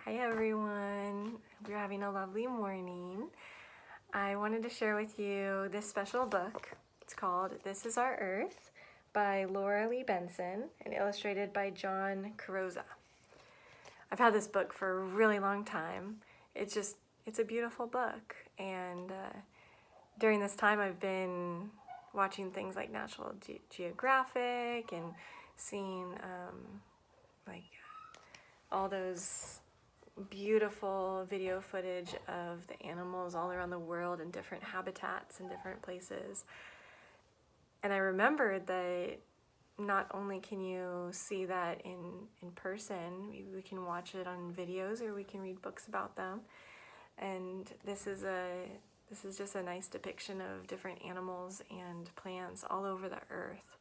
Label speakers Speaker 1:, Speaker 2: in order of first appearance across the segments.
Speaker 1: Hi everyone, hope you're having a lovely morning. I wanted to share with you this special book. It's called This Is Our Earth by Laura Lee Benson and illustrated by John Carrozza. I've had this book for a really long time. It's a beautiful book, and during this time I've been watching things like National Geographic and seeing all those beautiful video footage of the animals all around the world in different habitats and different places. And I remembered that not only can you see that in person, we can watch it on videos or we can read books about them. And this is just a nice depiction of different animals and plants all over the earth.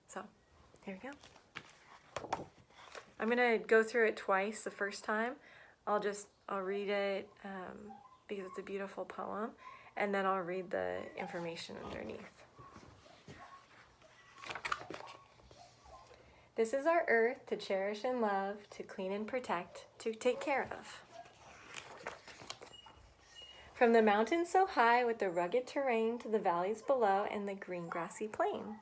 Speaker 1: So here we go. I'm gonna go through it twice. The first time I'll read it because it's a beautiful poem, and then I'll read the information underneath. This is our earth to cherish and love, to clean and protect, to take care of. From the mountains so high with the rugged terrain to the valleys below and the green grassy plain.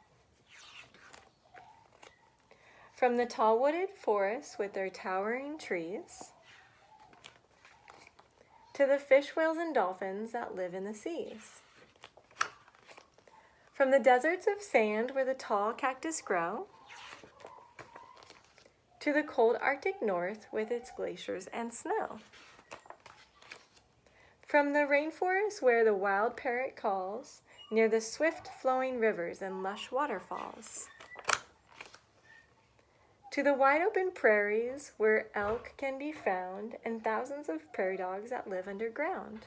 Speaker 1: From the tall wooded forests with their towering trees to the fish, whales, and dolphins that live in the seas. From the deserts of sand where the tall cactus grow to the cold Arctic north with its glaciers and snow. From the rainforest where the wild parrot calls near the swift flowing rivers and lush waterfalls. To the wide open prairies where elk can be found and thousands of prairie dogs that live underground.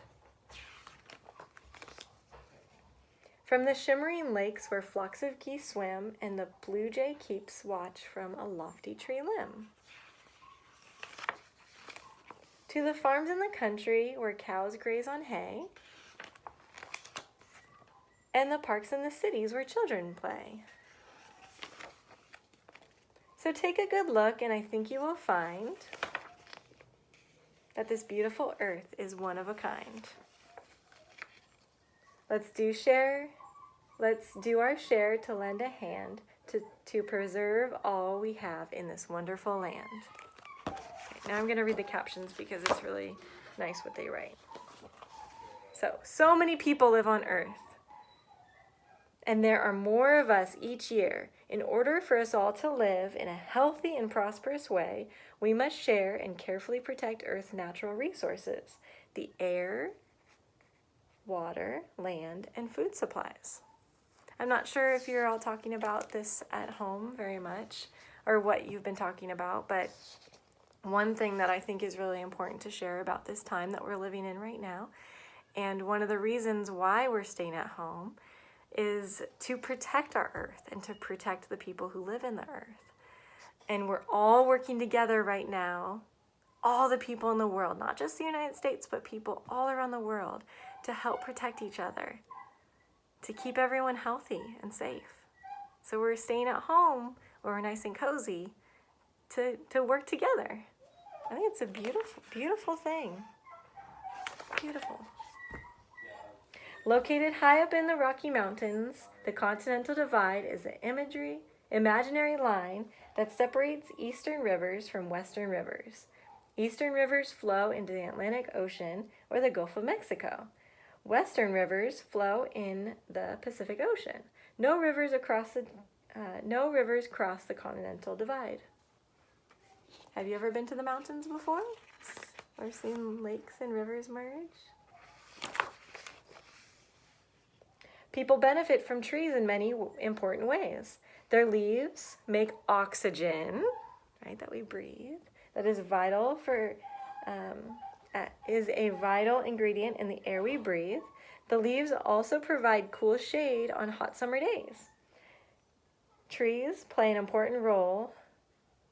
Speaker 1: From the shimmering lakes where flocks of geese swim and the blue jay keeps watch from a lofty tree limb. To the farms in the country where cows graze on hay and the parks in the cities where children play. So take a good look, and I think you will find that this beautiful earth is one of a kind. Let's do our share to lend a hand to preserve all we have in this wonderful land. Okay, now I'm going to read the captions because it's really nice what they write. So many people live on Earth, and there are more of us each year. In order for us all to live in a healthy and prosperous way, we must share and carefully protect Earth's natural resources, the air, water, land, and food supplies. I'm not sure if you're all talking about this at home very much or what you've been talking about, but one thing that I think is really important to share about this time that we're living in right now, and one of the reasons why we're staying at home, is to protect our earth and to protect the people who live in the earth. And we're all working together right now, all the people in the world, not just the United States, but people all around the world, to help protect each other, to keep everyone healthy and safe. So we're staying at home where we're nice and cozy to work together. I think it's a beautiful, beautiful thing. Beautiful. Located high up in the Rocky Mountains, the Continental Divide is the imaginary line that separates eastern rivers from western rivers. Eastern rivers flow into the Atlantic Ocean or the Gulf of Mexico. Western rivers flow in the Pacific Ocean. No rivers cross the Continental Divide. Have you ever been to the mountains before? Or seen lakes and rivers merge? People benefit from trees in many important ways. Their leaves make oxygen, right, that we breathe. That is a vital ingredient in the air we breathe. The leaves also provide cool shade on hot summer days. Trees play an important role.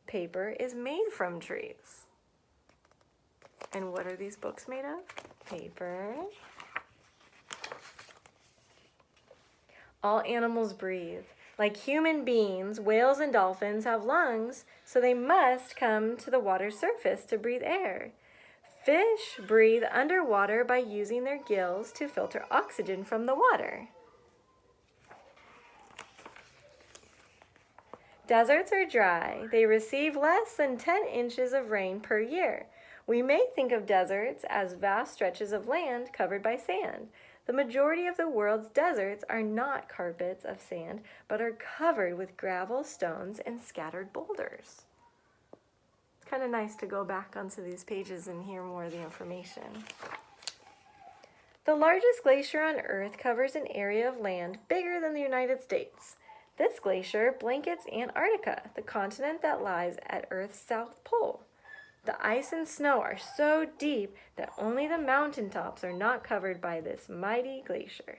Speaker 1: Paper is made from trees. And what are these books made of? Paper. All animals breathe. Like human beings, whales and dolphins have lungs, so they must come to the water's surface to breathe air. Fish breathe underwater by using their gills to filter oxygen from the water. Deserts are dry. They receive less than 10 inches of rain per year. We may think of deserts as vast stretches of land covered by sand. The majority of the world's deserts are not carpets of sand, but are covered with gravel, stones, and scattered boulders. It's kind of nice to go back onto these pages and hear more of the information. The largest glacier on Earth covers an area of land bigger than the United States. This glacier blankets Antarctica, the continent that lies at Earth's south pole. The ice and snow are so deep that only the mountaintops are not covered by this mighty glacier.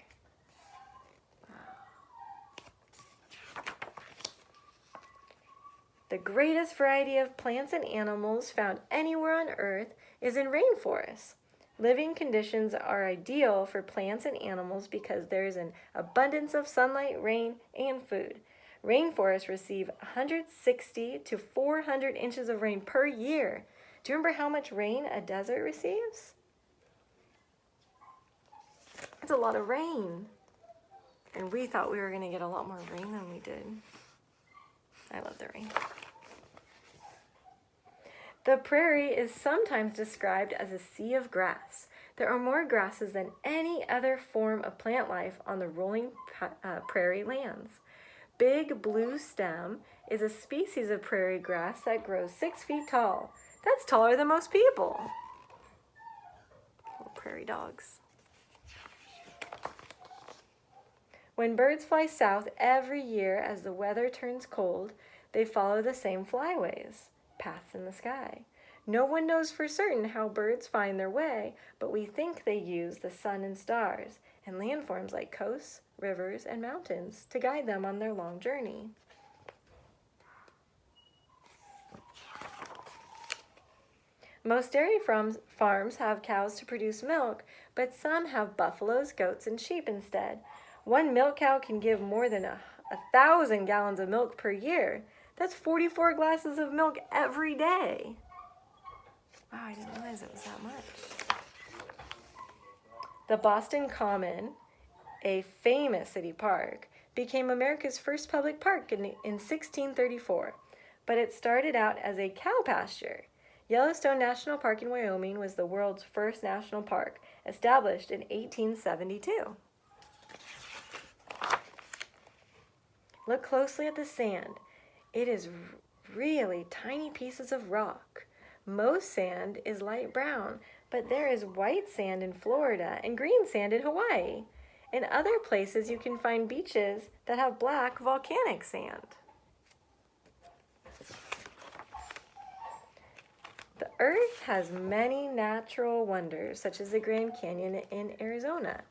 Speaker 1: The greatest variety of plants and animals found anywhere on Earth is in rainforests. Living conditions are ideal for plants and animals because there is an abundance of sunlight, rain, and food. Rainforests receive 160 to 400 inches of rain per year. Do you remember how much rain a desert receives? That's a lot of rain. And we thought we were going to get a lot more rain than we did. I love the rain. The prairie is sometimes described as a sea of grass. There are more grasses than any other form of plant life on the rolling prairie lands. Big blue stem is a species of prairie grass that grows 6 feet tall. That's taller than most people. Little prairie dogs. When birds fly south every year as the weather turns cold, they follow the same flyways, paths in the sky. No one knows for certain how birds find their way, but we think they use the sun and stars and landforms like coasts, rivers, and mountains to guide them on their long journey. Most dairy farms have cows to produce milk, but some have buffaloes, goats, and sheep instead. One milk cow can give more than 1,000 gallons of milk per year. That's 44 glasses of milk every day. Wow, I didn't realize it was that much. The Boston Common, a famous city park, became America's first public park in 1634, but it started out as a cow pasture. Yellowstone National Park in Wyoming was the world's first national park, established in 1872. Look closely at the sand. It is really tiny pieces of rock. Most sand is light brown, but there is white sand in Florida and green sand in Hawaii. In other places, you can find beaches that have black volcanic sand. The Earth has many natural wonders, such as the Grand Canyon in Arizona.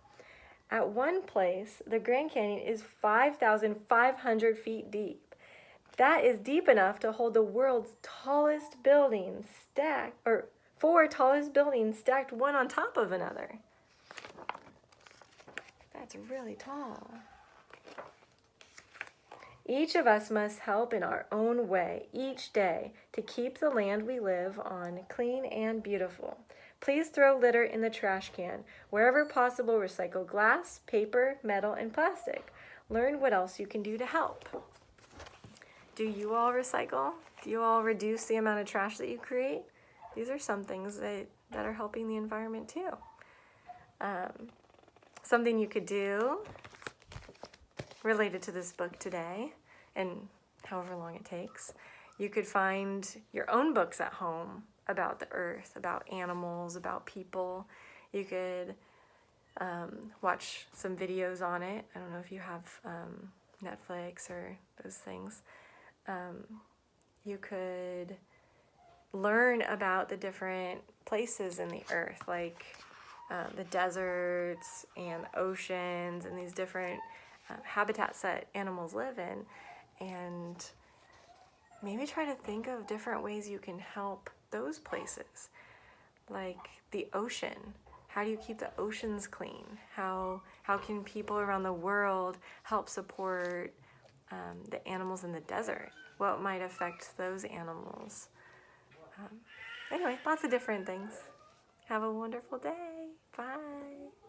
Speaker 1: At one place, the Grand Canyon is 5,500 feet deep. That is deep enough to hold the world's tallest buildings four tallest buildings stacked one on top of another. That's really tall. Each of us must help in our own way each day to keep the land we live on clean and beautiful. Please throw litter in the trash can. Wherever possible, recycle glass, paper, metal, and plastic. Learn what else you can do to help. Do you all recycle? Do you all reduce the amount of trash that you create? These are some things that are helping the environment too. Something you could do related to this book today, and however long it takes, you could find your own books at home about the earth, about animals, about people. You could watch some videos on it. I don't know if you have Netflix or those things. You could learn about the different places in the earth, like the deserts and oceans and these different habitats that animals live in, and maybe try to think of different ways you can help those places, like the ocean. How do you keep the oceans clean? How can people around the world help support the animals in the desert? What might affect those animals? Anyway, lots of different things. Have a wonderful day. Bye.